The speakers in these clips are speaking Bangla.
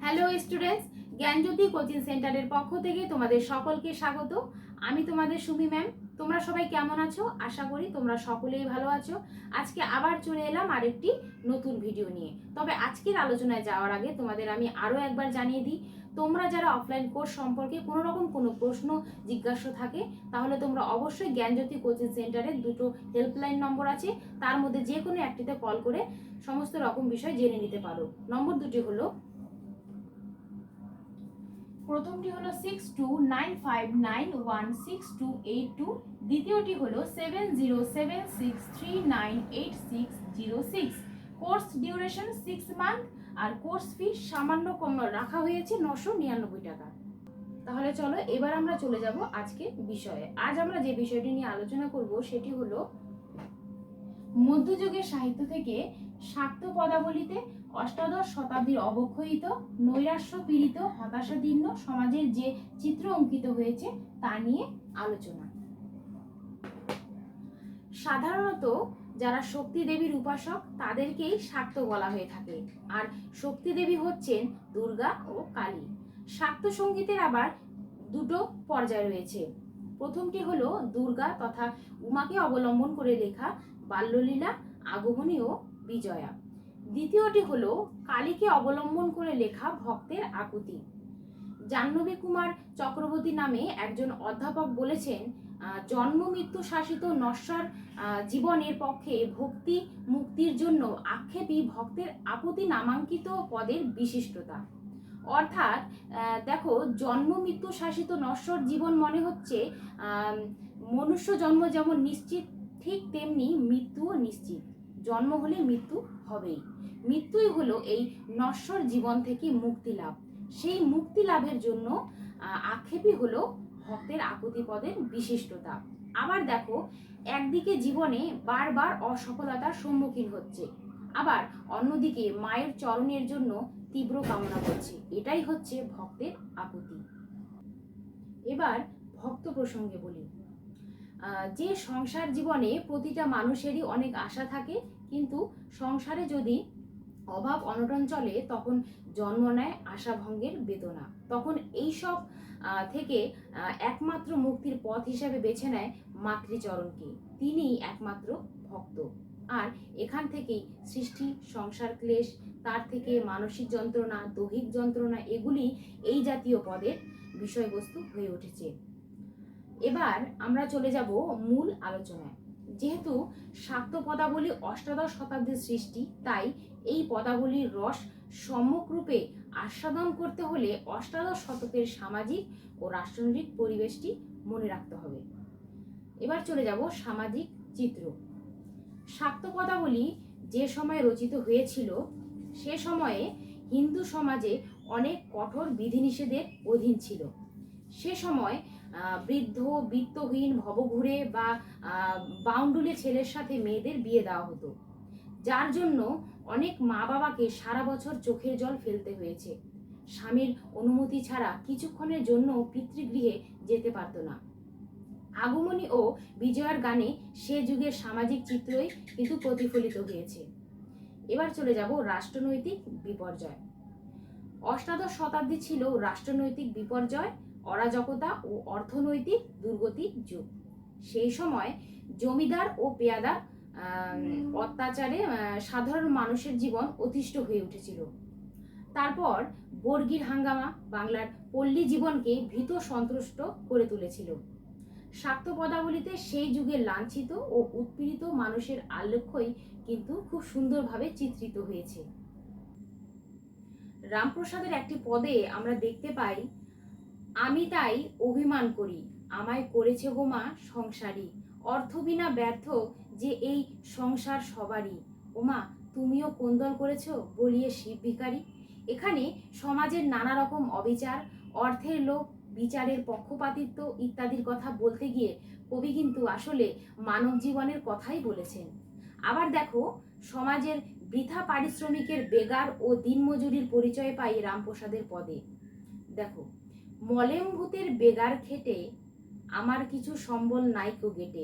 হ্যালো স্টুডেন্টস, জ্ঞানজ্যোতি কোচিং সেন্টারের পক্ষ থেকে তোমাদের সকলকে স্বাগত। আমি তোমাদের সুমি ম্যাম। তোমরা সবাই কেমন আছো? আশা করি তোমরা সকলেই ভালো আছো। আজকে আবার চলে এলাম আরেকটি নতুন ভিডিও নিয়ে। তবে আজকের আলোচনায় যাওয়ার আগে তোমাদের আমি আরও একবার জানিয়ে দিই, তোমরা যারা অফলাইন কোর্স সম্পর্কে কোনো রকম কোনো প্রশ্ন জিজ্ঞাসা থাকে, তাহলে তোমরা অবশ্যই জ্ঞানজ্যোতি কোচিং সেন্টারের দুটো হেল্পলাইন নম্বর আছে, তার মধ্যে যে কোনো একটিতে কল করে সমস্ত রকম বিষয় জেনে নিতে পারো। নম্বর দুটি হলো, প্রথমটি হলো 6295916282, দ্বিতীয়টি হলো 7076398606। কোর্স ডিউরেশন 6 মান্থ আর কোর্স ফি সামান্য কম রাখা হয়েছে 999 টাকা। তাহলে চলো এবার আমরা চলে যাব আজকে বিষয়ে। আজ আমরা যে বিষয়টি নিয়ে আলোচনা করব সেটি হলো মধ্যযুগের সাহিত্য থেকে শাক্ত পদাবলিতে অষ্টাদশ শতাব্দীর অবক্ষয়িত নৈরাশ্য পীড়িত হতাশাদীর্ণ সমাজের যে চিত্র অঙ্কিত হয়েছে তা নিয়ে আলোচনা। সাধারণত যারা শক্তি দেবীর উপাসক তাদেরকেই শাক্ত বলা হয়ে থাকে, আর শক্তি দেবী হচ্ছেন দুর্গা ও কালী। শাক্ত সঙ্গীতের আবার দুটো পর্যায় রয়েছে। প্রথমটি হলো দুর্গা তথা উমাকে অবলম্বন করে লেখা বাল্যলীলা, আগমনী ও বিজয়া। দ্বিতীয়টি হলো কালীকে অবলম্বন করে লেখা ভক্তের আকুতি। জাহ্নবী কুমার চক্রবর্তী নামে একজন অধ্যাপক বলেছেন, জন্ম মৃত্যু শাসিত নশ্বর জীবনের পক্ষে ভক্তি মুক্তির জন্য আক্ষেপী ভক্তের আকুতি নামাঙ্কিত পদের বিশিষ্টতা। অর্থাৎ দেখো, জন্ম মৃত্যু শাসিত নশ্বর জীবন মনে হচ্ছে মনুষ্য জন্ম যেমন নিশ্চিত, ঠিক তেমনি মৃত্যুও নিশ্চিত। জন্ম হলে মৃত্যু হবেই। মৃত্যুই হলো এই নশ্বর জীবন থেকে মুক্তি লাভ। সেই মুক্তি লাভের জন্য আক্ষেপই হলো ভক্তের আকুতি পদের বিশিষ্টতা। আবার দেখো, একদিকে জীবনে বারবার অসফলতার সম্মুখীন হচ্ছে, আবার অন্যদিকে মায়ের চরণের জন্য তীব্র কামনা করছে। এটাই হচ্ছে ভক্তের আকুতি। এবার ভক্ত প্রসঙ্গে বলি, যে সংসার জীবনে প্রতিটা মানুষেরই অনেক আশা থাকে, কিন্তু সংসারে যদি অভাব অনটন চলে তখন জন্ম নেয় আশাভঙ্গের বেদনা। তখন এইসব থেকে একমাত্র মুক্তির পথ হিসাবে বেছে নেয় মাতৃচরণকে। তিনিই একমাত্র ভক্ত। আর এখান থেকেই সৃষ্টি, সংসার ক্লেশ, তার থেকে মানসিক যন্ত্রণা, দৈহিক যন্ত্রণা, এগুলি এই জাতীয় পদের বিষয়বস্তু হয়ে উঠেছে। এবার আমরা চলে যাব মূল আলোচনায়। যেহেতু শাক্ত পদাবলী অষ্টাদশ শতাব্দীর সৃষ্টি, তাই এই পদাবলীর রস সম্যকরূপে আস্বাদন করতে হলে অষ্টাদশ শতকের সামাজিক ও রাষ্ট্রনৈতিক পরিবেশটি মনে রাখতে হবে। এবার চলে যাব সামাজিক চিত্র। শাক্ত পদাবলী যে সময় রচিত হয়েছিল সে সময়ে হিন্দু সমাজে অনেক কঠোর বিধিনিষেধের অধীন ছিল। সে সময় বৃদ্ধ, বিত্তহীন, ভবঘুরে বা বাউন্ডুলে ছেলের সাথে মেয়েদের বিয়ে দেওয়া হতো, যার জন্য অনেক মা বাবাকে সারা বছর চোখের জল ফেলতে হয়েছে। স্বামীর অনুমতি ছাড়া কিছুক্ষণের জন্য পিতৃগৃহে যেতে পারত না। আগমনী ও বিজয়ার গানে সে যুগের সামাজিক চিত্রই কিন্তু প্রতিফলিত হয়েছে। এবার চলে যাব রাষ্ট্রনৈতিক বিপর্যয়। অষ্টাদশ শতাব্দী ছিল রাষ্ট্রনৈতিক বিপর্যয়, অরাজকতা ও অর্থনৈতিক দুর্গতির যুগ। সেই সময় জমিদার ও পেয়াদার অত্যাচারে সাধারণ মানুষের জীবন অতিষ্ঠ হয়ে উঠেছিল। তারপর বর্গির হাঙ্গামা বাংলার পল্লী জীবনকে ভীত সন্ত্রস্ত করে তুলেছিল। শাক্ত পদাবলীতে সেই যুগের লাঞ্ছিত ও উৎপীড়িত মানুষের আলেখ্যই কিন্তু খুব সুন্দরভাবে চিত্রিত হয়েছে। রামপ্রসাদের একটি পদে আমরা দেখতে পাই, আমি তাই অভিমান করি, আমায় করেছে গো মা সংসারী, অর্থ বিনা ব্যর্থ যে এই সংসার সবারই, ওমা তুমিও কোন্দল করেছো বলিয়ে শিব ভিখারি। এখানে সমাজের নানা রকম অবিচার, অর্থের লোভ, বিচারের পক্ষপাতিত্ব ইত্যাদির কথা বলতে গিয়ে কবি কিন্তু আসলে মানব জীবনের কথাই বলেছেন। আবার দেখো, সমাজের বৃথা পারিশ্রমিকের বেগার ও দিনমজুরির পরিচয় পাই রামপ্রসাদের পদে। দেখো, মলেম ভূতের বেগার খেটে আমার কিছু সম্বল নাইকো গেটে,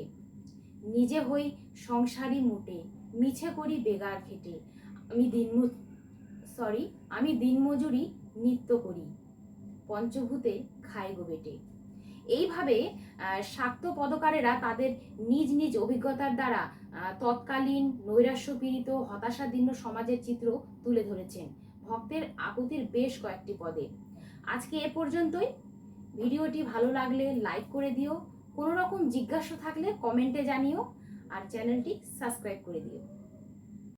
নিজে হই সংসারী মুটে, মিছে করি বেগার খেটে, আমি দিনমজুরি নৃত্য করি, পঞ্চভূতে খায় গো বেটে। এইভাবে শাক্ত পদকারেরা তাদের নিজ নিজ অভিজ্ঞতার দ্বারা তৎকালীন নৈরাশ্যপীড়িত হতাশাদীর্ণ সমাজের চিত্র তুলে ধরেছেন ভক্তের আকুতির বেশ কয়েকটি পদে। আজকে এ পর্যন্তই। ভিডিওটি ভালো লাগলে লাইক করে দিও, কোনো রকম জিজ্ঞাসা থাকলে কমেন্টে জানিও, আর চ্যানেলটি সাবস্ক্রাইব করে দিও।